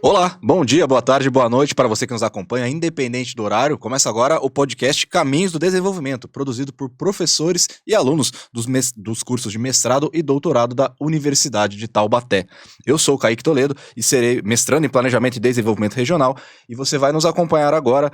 Olá, bom dia, boa tarde, boa noite para você que nos acompanha, independente do horário. Começa agora o podcast Caminhos do Desenvolvimento, produzido por professores e alunos dos cursos de mestrado e doutorado da Universidade de Taubaté. Eu sou o Kaique Toledo e serei mestrando em Planejamento e Desenvolvimento Regional e você vai nos acompanhar agora,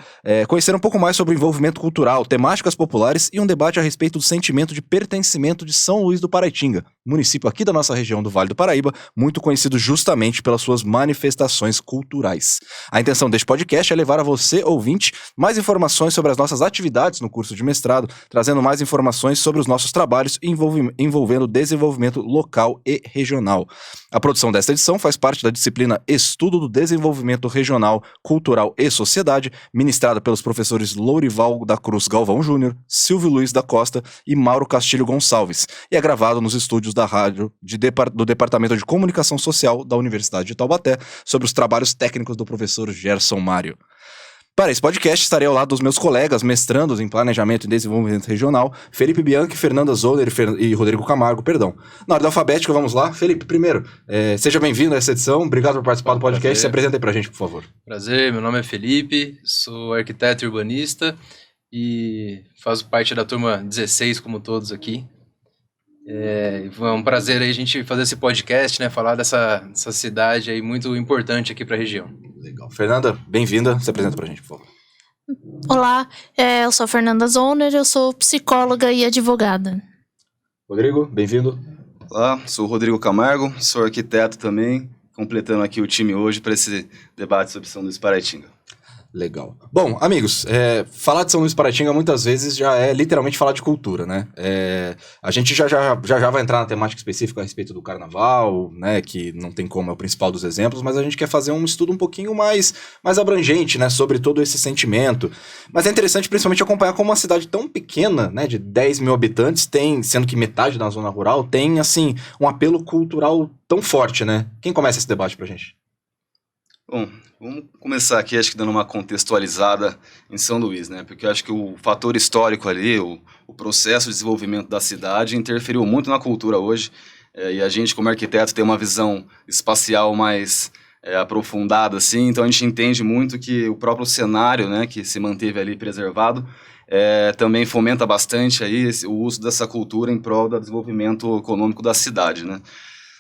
conhecer um pouco mais sobre o envolvimento cultural, temáticas populares e um debate a respeito do sentimento de pertencimento de São Luís do Paraitinga, município aqui da nossa região do Vale do Paraíba, muito conhecido justamente pelas suas manifestações culturais. A intenção deste podcast é levar a você, ouvinte, mais informações sobre as nossas atividades no curso de mestrado, trazendo mais informações sobre os nossos trabalhos envolvendo desenvolvimento local e regional. A produção desta edição faz parte da disciplina Estudo do Desenvolvimento Regional, Cultural e Sociedade, ministrada pelos professores Lourival da Cruz Galvão Júnior, Silvio Luiz da Costa e Mauro Castilho Gonçalves, e é gravado nos estúdios da rádio do Departamento de Comunicação Social da Universidade de Taubaté, sobre os trabalhos técnicos do professor Gerson Mário. Para esse podcast, estarei ao lado dos meus colegas mestrandos em Planejamento e Desenvolvimento Regional, Felipe Bianchi, Fernanda Zoller e Rodrigo Camargo, Na ordem alfabética, vamos lá. Felipe, primeiro, seja bem-vindo a essa edição, obrigado por participar do podcast. Prazer. Se apresenta aí pra gente, por favor. Prazer, meu nome é Felipe, sou arquiteto e urbanista e faço parte da turma 16, como todos aqui. É um prazer aí a gente fazer esse podcast, né? Falar dessa cidade aí muito importante aqui para a região. Legal. Fernanda, bem-vinda. Se apresenta pra gente, por favor. Olá, eu sou a Fernanda Zoller, eu sou psicóloga e advogada. Rodrigo, bem-vindo. Olá, sou o Rodrigo Camargo, sou arquiteto também, completando aqui o time hoje para esse debate sobre São Luís Paraitinga. Legal. Bom, amigos, falar de São Luís Paraitinga muitas vezes já é literalmente falar de cultura, né? A gente já vai entrar na temática específica a respeito do carnaval, né? Que não tem como, é o principal dos exemplos, mas a gente quer fazer um estudo um pouquinho mais abrangente, né? Sobre todo esse sentimento. Mas é interessante principalmente acompanhar como uma cidade tão pequena, né? De 10 mil habitantes, sendo que metade da zona rural, tem, assim, um apelo cultural tão forte, né? Quem começa esse debate pra gente? Bom, vamos começar aqui, acho que dando uma contextualizada em São Luís, né? Porque eu acho que o fator histórico ali, o processo de desenvolvimento da cidade interferiu muito na cultura hoje, e a gente, como arquiteto, tem uma visão espacial mais aprofundada, assim, então a gente entende muito que o próprio cenário, né, que se manteve ali preservado, também fomenta bastante aí o uso dessa cultura em prol do desenvolvimento econômico da cidade, né?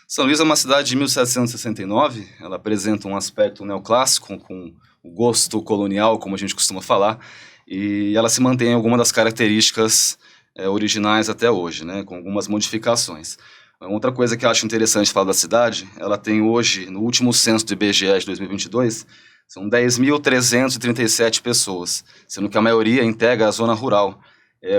São Luís é uma cidade de 1769, ela apresenta um aspecto neoclássico, com o gosto colonial, como a gente costuma falar, e ela se mantém algumas das características originais até hoje, né, com algumas modificações. Outra coisa que eu acho interessante falar da cidade, ela tem hoje, no último censo do IBGE de 2022, são 10.337 pessoas, sendo que a maioria integra a zona rural.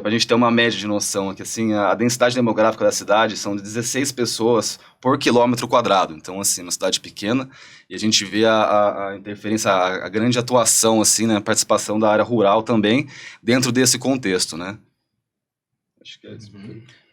Para a gente ter uma média de noção aqui, assim, a densidade demográfica da cidade são de 16 pessoas por quilômetro quadrado. Então, assim, uma cidade pequena, e a gente vê a interferência, a grande atuação, assim, né, a participação da área rural também dentro desse contexto, né? Acho que é isso.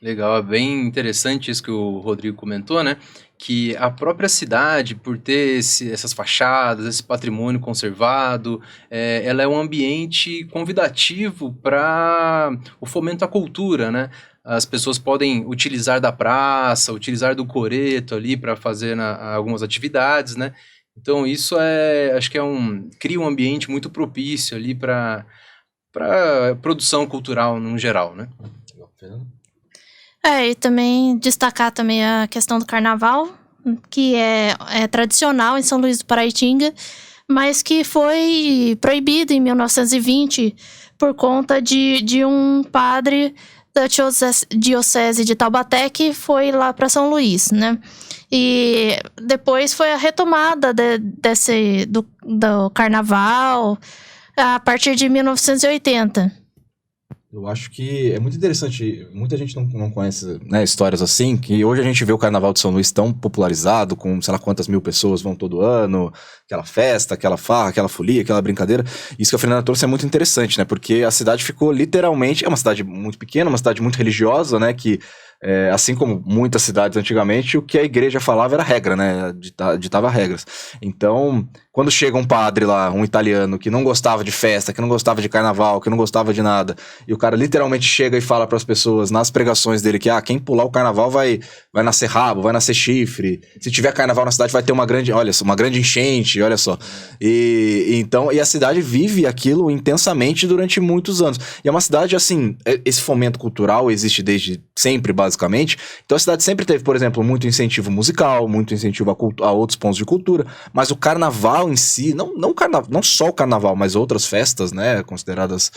Legal, é bem interessante isso que o Rodrigo comentou, né? Que a própria cidade, por ter essas fachadas, esse patrimônio conservado, ela é um ambiente convidativo para o fomento à cultura, né? As pessoas podem utilizar da praça, utilizar do coreto ali para fazer algumas atividades, né? Então isso acho que cria um ambiente muito propício ali para produção cultural no geral, né? E também destacar também a questão do carnaval, que é tradicional em São Luís do Paraitinga, mas que foi proibido em 1920 por conta de um padre da diocese de Taubaté que foi lá para São Luís, né? E depois foi a retomada do carnaval a partir de 1980. Eu acho que é muito interessante, muita gente não conhece, né, histórias assim, que hoje a gente vê o Carnaval de São Luís tão popularizado, com sei lá quantas mil pessoas vão todo ano, aquela festa, aquela farra, aquela folia, aquela brincadeira. Isso que a Fernanda trouxe é muito interessante, né, porque a cidade ficou literalmente, é uma cidade muito pequena, uma cidade muito religiosa, né, que assim como muitas cidades antigamente, o que a igreja falava era regra, né, ditava regras. Então, quando chega um padre lá, um italiano, que não gostava de festa, que não gostava de carnaval, que não gostava de nada, e o cara literalmente chega e fala pras pessoas nas pregações dele que, quem pular o carnaval vai nascer rabo, vai nascer chifre, se tiver carnaval na cidade vai ter uma grande enchente, olha só. E a cidade vive aquilo intensamente durante muitos anos. E é uma cidade, assim, esse fomento cultural existe desde sempre, basicamente. Então a cidade sempre teve, por exemplo, muito incentivo musical, muito incentivo a outros pontos de cultura, mas o carnaval em si, não só o carnaval, mas outras festas, né, consideradas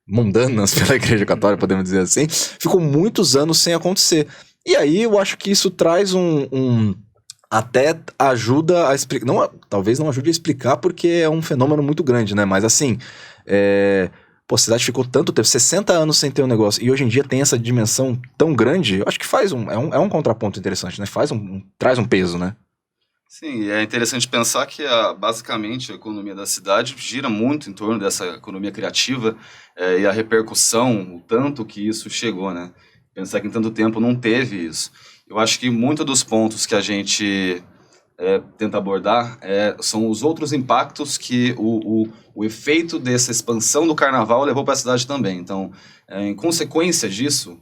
mundanas pela Igreja Católica, podemos dizer assim, ficou muitos anos sem acontecer. E aí eu acho que isso traz até ajuda a explicar, talvez não ajude a explicar porque é um fenômeno muito grande, né, mas assim, a cidade ficou tanto tempo, 60 anos sem ter um negócio, e hoje em dia tem essa dimensão tão grande, eu acho que é um contraponto interessante, né, traz um peso, né. Sim, é interessante pensar que basicamente a economia da cidade gira muito em torno dessa economia criativa e a repercussão, o tanto que isso chegou, né? Pensar que em tanto tempo não teve isso. Eu acho que muitos dos pontos que a gente tenta abordar são os outros impactos que o efeito dessa expansão do carnaval levou para a cidade também. Então, em consequência disso,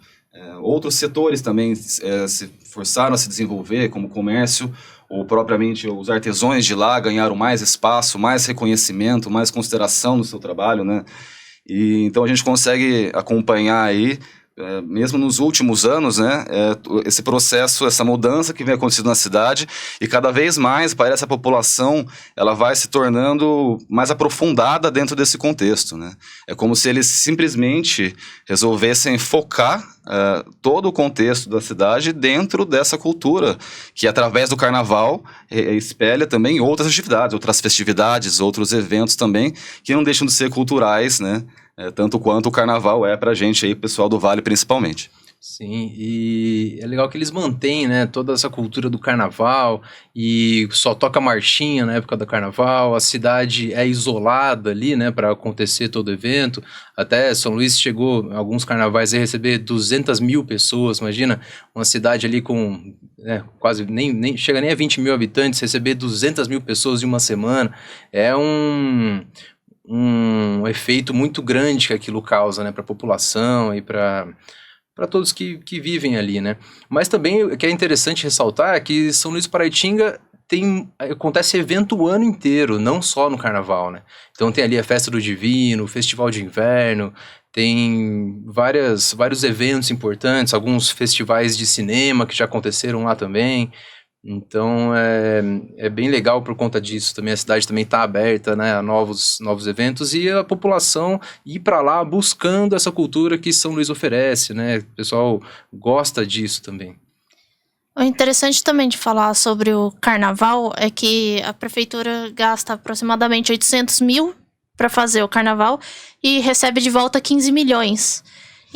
outros setores também se forçaram a se desenvolver, como o comércio, ou propriamente os artesãos de lá ganharam mais espaço, mais reconhecimento, mais consideração no seu trabalho, né? E então a gente consegue acompanhar aí, mesmo nos últimos anos, né, esse processo, essa mudança que vem acontecendo na cidade, e cada vez mais parece a população ela vai se tornando mais aprofundada dentro desse contexto, né? É como se eles simplesmente resolvessem focar todo o contexto da cidade dentro dessa cultura, que através do carnaval espelha também outras atividades, outras festividades, outros eventos também, que não deixam de ser culturais, né? Tanto quanto o carnaval pra gente aí, pessoal do Vale principalmente. Sim, e é legal que eles mantêm, né, toda essa cultura do carnaval, e só toca marchinha na época do carnaval, a cidade é isolada ali, né, para acontecer todo o evento. Até São Luís chegou, alguns carnavais, a receber 200 mil pessoas, imagina, uma cidade ali com quase, nem chega nem a 20 mil habitantes, receber 200 mil pessoas em uma semana, é um efeito muito grande que aquilo causa, né, para a população e para todos que vivem ali, né. Mas também o que é interessante ressaltar é que São Luís do Paraitinga acontece evento o ano inteiro, não só no carnaval, né. Então tem ali a Festa do Divino, o Festival de Inverno, tem vários eventos importantes, alguns festivais de cinema que já aconteceram lá também. Então é bem legal por conta disso também. A cidade também está aberta, né, a novos eventos, e a população ir para lá buscando essa cultura que São Luís oferece, né? O pessoal gosta disso também. O interessante também de falar sobre o carnaval é que a prefeitura gasta aproximadamente 800 mil para fazer o carnaval e recebe de volta 15 milhões.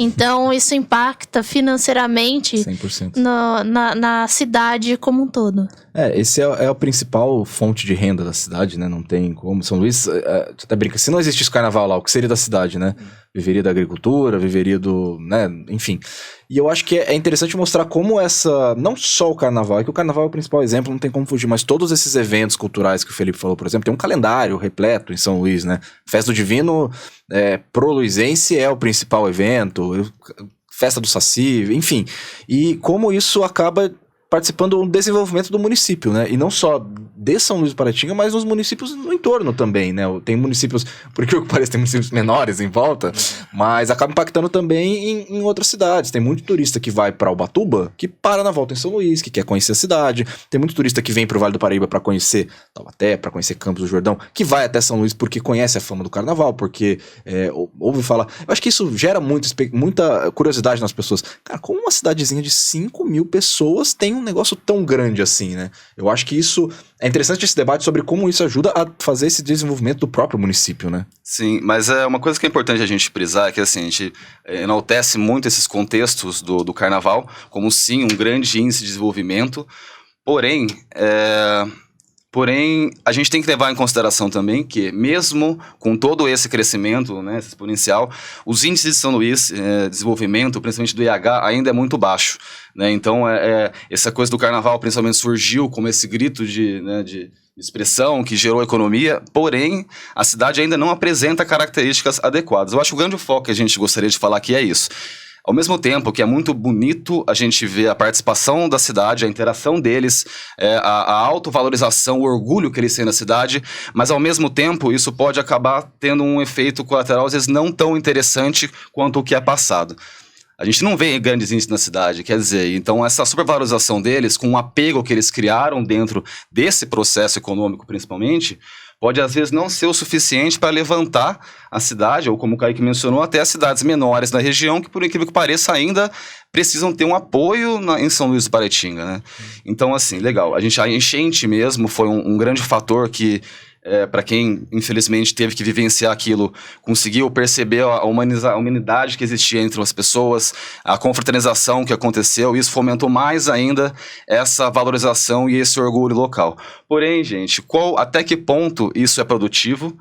Então, isso impacta financeiramente 100%. Na cidade como um todo. Esse é a principal fonte de renda da cidade, né? Não tem como. São Luís, você até brinca, se não existisse carnaval lá, o que seria da cidade, né? Viveria da agricultura, viveria né? Enfim. E eu acho que é interessante mostrar como não só o carnaval, é que o carnaval é o principal exemplo, não tem como fugir, mas todos esses eventos culturais que o Felipe falou, por exemplo, tem um calendário repleto em São Luís, né? Festa do Divino, pro luizense, é o principal evento, Festa do Saci, enfim. E como isso acaba participando do desenvolvimento do município, né? E não só de São Luís do Paraitinga, mas nos municípios no entorno também, né? Tem municípios, por que parece, tem municípios menores em volta, mas acaba impactando também em outras cidades. Tem muito turista que vai para Ubatuba, que para na volta em São Luís, que quer conhecer a cidade. Tem muito turista que vem pro Vale do Paraíba para conhecer Taubaté, para conhecer Campos do Jordão, que vai até São Luís porque conhece a fama do carnaval, porque ouve falar. Eu acho que isso gera muita curiosidade nas pessoas. Cara, como uma cidadezinha de 5 mil pessoas tem um negócio tão grande assim, né? Eu acho que isso é interessante, esse debate sobre como isso ajuda a fazer esse desenvolvimento do próprio município, né? Sim, mas uma coisa que é importante a gente frisar é que assim, a gente enaltece muito esses contextos do carnaval, como sim um grande índice de desenvolvimento, porém a gente tem que levar em consideração também que, mesmo com todo esse crescimento, né, esse exponencial, os índices de São Luís, desenvolvimento, principalmente do IH, ainda é muito baixo, né? Então, essa coisa do carnaval, principalmente, surgiu como esse grito de expressão, que gerou economia, porém, a cidade ainda não apresenta características adequadas. Eu acho que o grande foco que a gente gostaria de falar aqui é isso. Ao mesmo tempo que é muito bonito a gente ver a participação da cidade, a interação deles, a autovalorização, o orgulho que eles têm na cidade, mas ao mesmo tempo isso pode acabar tendo um efeito colateral, às vezes não tão interessante quanto o que é passado. A gente não vê grandes índices na cidade, quer dizer, então essa supervalorização deles, com o apego que eles criaram dentro desse processo econômico principalmente, pode às vezes não ser o suficiente para levantar a cidade, ou como o Kaique mencionou, até as cidades menores da região, que por incrível que pareça ainda precisam ter um apoio em São Luís do Paraitinga, né? Então assim, legal, a enchente mesmo foi um grande fator que para quem infelizmente teve que vivenciar aquilo, conseguiu perceber a humanidade que existia entre as pessoas, a confraternização que aconteceu, e isso fomentou mais ainda essa valorização e esse orgulho local. Porém, gente, até que ponto isso é produtivo?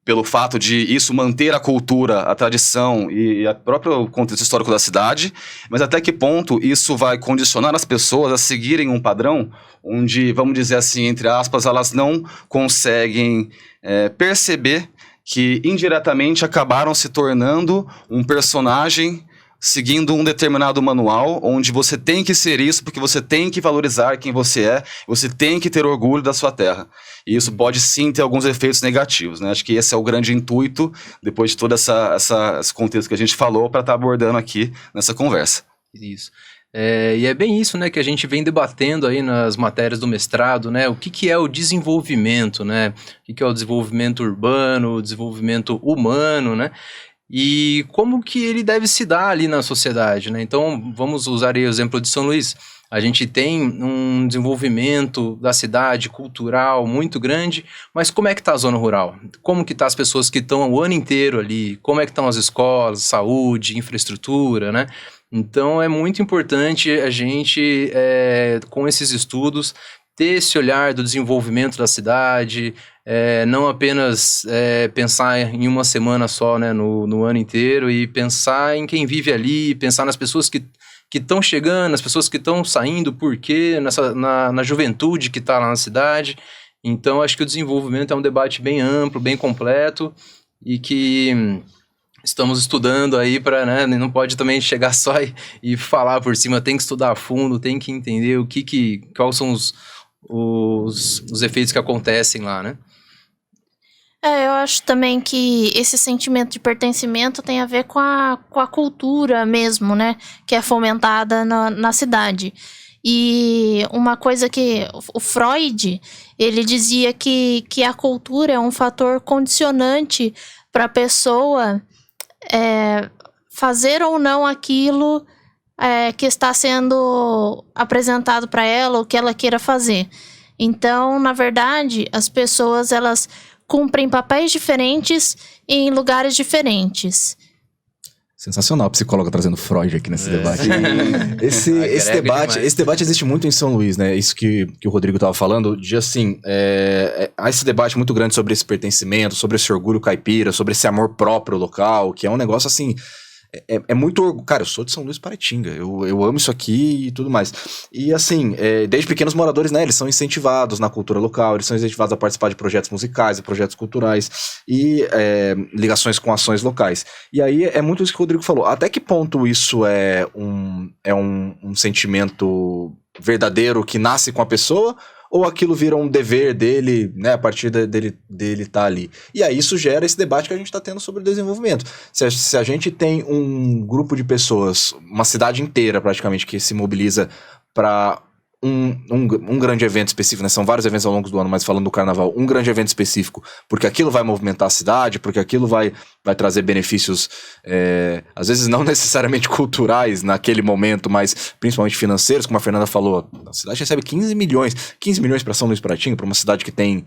Pelo fato de isso manter a cultura, a tradição e o próprio contexto histórico da cidade, mas até que ponto isso vai condicionar as pessoas a seguirem um padrão onde, vamos dizer assim, entre aspas, elas não conseguem perceber que indiretamente acabaram se tornando um personagem seguindo um determinado manual, onde você tem que ser isso, porque você tem que valorizar quem você é, você tem que ter orgulho da sua terra. E isso pode sim ter alguns efeitos negativos, né? Acho que esse é o grande intuito, depois de todo esse contexto que a gente falou, para estar abordando aqui nessa conversa. Isso. E é bem isso, né, que a gente vem debatendo aí nas matérias do mestrado, né? O que é o desenvolvimento, né? O que é o desenvolvimento urbano, o desenvolvimento humano, né? E como que ele deve se dar ali na sociedade, né? Então, vamos usar aí o exemplo de São Luís. A gente tem um desenvolvimento da cidade cultural muito grande, mas como é que está a zona rural? Como que estão as pessoas que estão o ano inteiro ali? Como é que estão as escolas, saúde, infraestrutura, né? Então, é muito importante a gente, com esses estudos, ter esse olhar do desenvolvimento da cidade, não apenas pensar em uma semana só, né, no ano inteiro, e pensar em quem vive ali, pensar nas pessoas que estão chegando, nas pessoas que estão saindo, por quê, na juventude que está lá na cidade. Então, acho que o desenvolvimento é um debate bem amplo, bem completo, e que estamos estudando aí para, né, não pode também chegar só e falar por cima, tem que estudar a fundo, tem que entender quais são os efeitos que acontecem lá, né? Eu acho também que esse sentimento de pertencimento tem a ver com a cultura mesmo, né? Que é fomentada na cidade. E uma coisa que o Freud, ele dizia que a cultura é um fator condicionante para a pessoa fazer ou não aquilo que está sendo apresentado para ela, ou que ela queira fazer. Então, na verdade, as pessoas, elas cumprem papéis diferentes em lugares diferentes. Sensacional a psicóloga trazendo Freud aqui nesse debate. Esse debate existe muito em São Luís, né? Isso que o Rodrigo estava falando, de assim, há esse debate muito grande sobre esse pertencimento, sobre esse orgulho caipira, sobre esse amor próprio local, que é um negócio assim... É muito orgulho. Cara, eu sou de São Luís do Paraitinga. Eu amo isso aqui e tudo mais. E assim, desde pequenos moradores, né? Eles são incentivados na cultura local, eles são incentivados a participar de projetos musicais e projetos culturais e ligações com ações locais. E aí é muito isso que o Rodrigo falou. Até que ponto isso é um sentimento verdadeiro que nasce com a pessoa? Ou aquilo vira um dever dele, né, a partir dele estar ali. E aí isso gera esse debate que a gente está tendo sobre o desenvolvimento. Se a gente tem um grupo de pessoas, uma cidade inteira praticamente, que se mobiliza para um grande evento específico, né? São vários eventos ao longo do ano, mas falando do carnaval, um grande evento específico, porque aquilo vai movimentar a cidade, porque aquilo vai trazer benefícios, às vezes não necessariamente culturais naquele momento, mas principalmente financeiros, como a Fernanda falou, a cidade recebe 15 milhões para São Luís do Paraitinga, para uma cidade que tem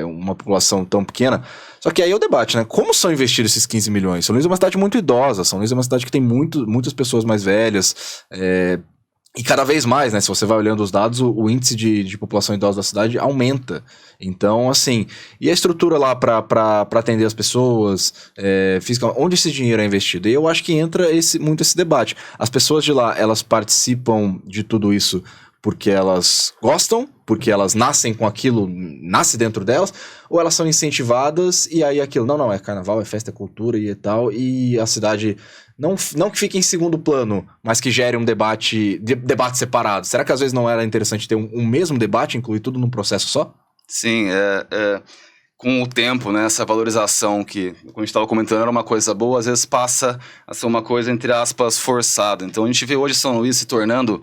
uma população tão pequena. Só que aí é o debate, né? Como são investidos esses 15 milhões? São Luís é uma cidade muito idosa, São Luís é uma cidade que tem muitas pessoas mais velhas, e cada vez mais, né, se você vai olhando os dados, o índice de população idosa da cidade aumenta. Então, assim, e a estrutura lá para atender as pessoas, onde esse dinheiro é investido? E eu acho que entra muito esse debate. As pessoas de lá, elas participam de tudo isso porque elas gostam, porque elas nascem com aquilo, nasce dentro delas, ou elas são incentivadas e aí aquilo, não, é carnaval, é festa, é cultura e tal, e a cidade não que fique em segundo plano, mas que gere um debate separado. Será que às vezes não era interessante ter um mesmo debate, incluir tudo num processo só? Sim, com o tempo, né, essa valorização que, como a gente estava comentando, era uma coisa boa, às vezes passa a ser uma coisa, entre aspas, forçada. Então a gente vê hoje São Luís se tornando,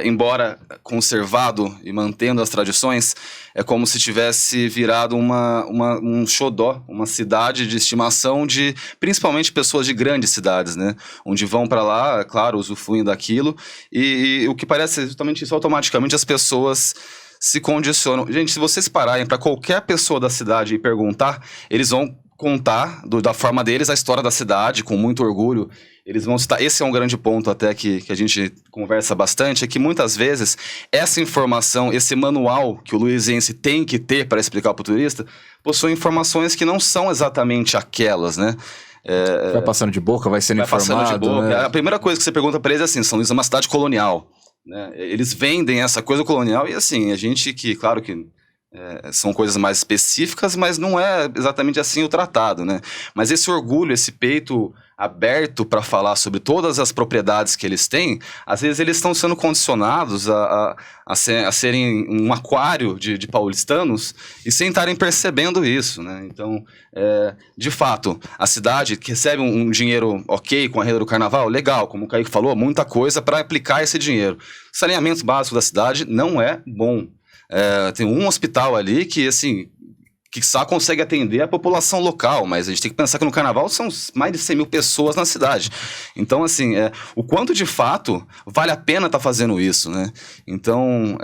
embora conservado e mantendo as tradições, é como se tivesse virado um xodó, uma cidade de estimação de, principalmente, pessoas de grandes cidades, né, onde vão para lá, claro, usufruem daquilo, e o que parece justamente isso, automaticamente as pessoas se condicionam. Gente, se vocês pararem para qualquer pessoa da cidade e perguntar, eles vão contar da forma deles a história da cidade, com muito orgulho. Eles vão citar. Esse é um grande ponto até que a gente conversa bastante, é que muitas vezes essa informação, esse manual que o luizense tem que ter para explicar para o turista, possui informações que não são exatamente aquelas, né? Vai passando de boca, vai sendo informado. Passando de boca. Né? A primeira coisa que você pergunta para eles é assim, São Luís é uma cidade colonial. Né? Eles vendem essa coisa colonial e assim, a gente que, claro que são coisas mais específicas, mas não é exatamente assim o tratado, né? Mas esse orgulho, esse peito aberto para falar sobre todas as propriedades que eles têm, às vezes eles estão sendo condicionados a serem um aquário de paulistanos e sem estarem percebendo isso, né? Então, de fato, a cidade que recebe um dinheiro ok com a renda do carnaval, legal, como o Kaique falou, muita coisa para aplicar esse dinheiro. O saneamento básico da cidade não é bom. Tem um hospital ali que, assim, que só consegue atender a população local, mas a gente tem que pensar que no carnaval são mais de 100 mil pessoas na cidade. Então, assim, o quanto de fato vale a pena estar fazendo isso, né? Então,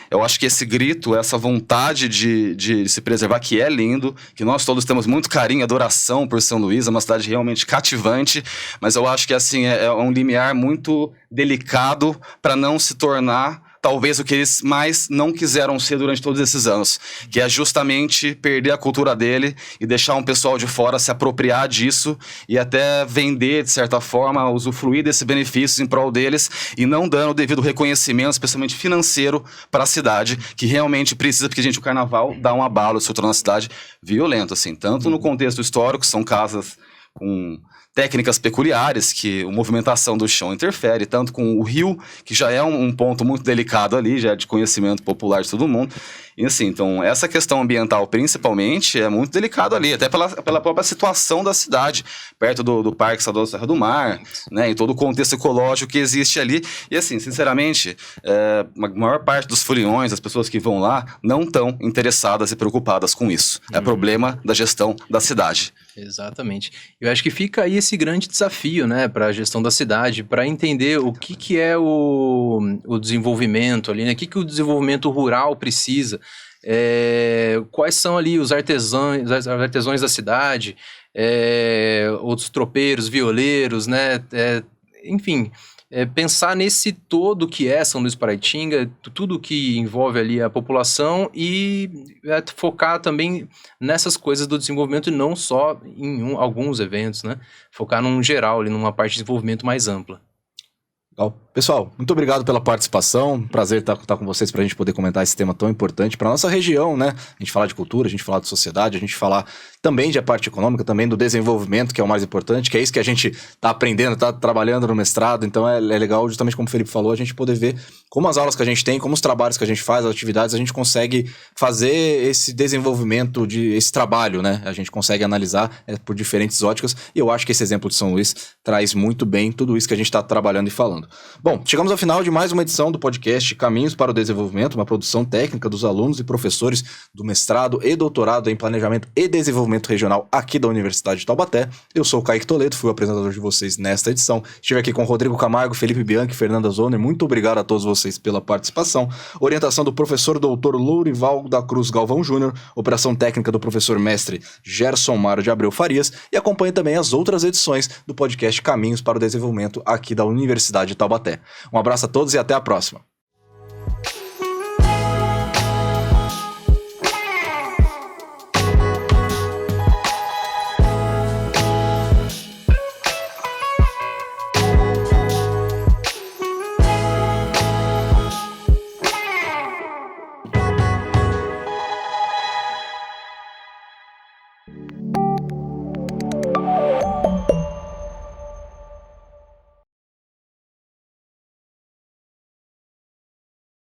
eu acho que esse grito, essa vontade de se preservar, que é lindo, que nós todos temos muito carinho, adoração por São Luís, é uma cidade realmente cativante, mas eu acho que, assim, é um limiar muito delicado para não se tornar talvez o que eles mais não quiseram ser durante todos esses anos, que é justamente perder a cultura dele e deixar um pessoal de fora se apropriar disso e até vender, de certa forma, usufruir desses benefícios em prol deles e não dando o devido reconhecimento, especialmente financeiro, para a cidade, que realmente precisa, porque, gente, o carnaval dá um abalo, se torna uma cidade violenta, assim, tanto no contexto histórico, são casas com técnicas peculiares, que a movimentação do chão interfere, tanto com o rio, que já é um ponto muito delicado ali, já é de conhecimento popular de todo mundo. E assim, então, essa questão ambiental, principalmente, é muito delicado ali, até pela própria situação da cidade, perto do Parque Estadual da Serra do Mar, né, e todo o contexto ecológico que existe ali. E assim, sinceramente, a maior parte dos foliões, as pessoas que vão lá, não estão interessadas e preocupadas com isso. É problema da gestão da cidade. Exatamente. Eu acho que fica aí esse grande desafio, né, para a gestão da cidade, para entender o que é o desenvolvimento ali, né, o que o desenvolvimento rural precisa, quais são ali os artesãos da cidade, outros tropeiros, violeiros, né, enfim, pensar nesse todo que é São Luís Paraitinga, tudo que envolve ali a população e focar também nessas coisas do desenvolvimento e não só em alguns eventos, né? Focar num geral, ali, numa parte de desenvolvimento mais ampla. Legal. Pessoal, muito obrigado pela participação, prazer estar com vocês para a gente poder comentar esse tema tão importante para nossa região, né? A gente falar de cultura, a gente falar de sociedade, a gente falar também de parte econômica, também do desenvolvimento, que é o mais importante, que é isso que a gente está aprendendo, está trabalhando no mestrado, então é legal, justamente como o Felipe falou, a gente poder ver como as aulas que a gente tem, como os trabalhos que a gente faz, as atividades, a gente consegue fazer esse desenvolvimento, esse trabalho, né? A gente consegue analisar por diferentes óticas, e eu acho que esse exemplo de São Luís traz muito bem tudo isso que a gente está trabalhando e falando. Bom, chegamos ao final de mais uma edição do podcast Caminhos para o Desenvolvimento, uma produção técnica dos alunos e professores do mestrado e doutorado em Planejamento e Desenvolvimento Regional aqui da Universidade de Taubaté. Eu sou o Kaique Toledo, fui o apresentador de vocês nesta edição. Estive aqui com Rodrigo Camargo, Felipe Bianchi e Fernanda Zoner. Muito obrigado a todos vocês pela participação. Orientação do professor doutor Lourival da Cruz Galvão Júnior, operação técnica do professor mestre Gerson Mário de Abreu Farias, e acompanhe também as outras edições do podcast Caminhos para o Desenvolvimento aqui da Universidade de Taubaté. Um abraço a todos e até a próxima.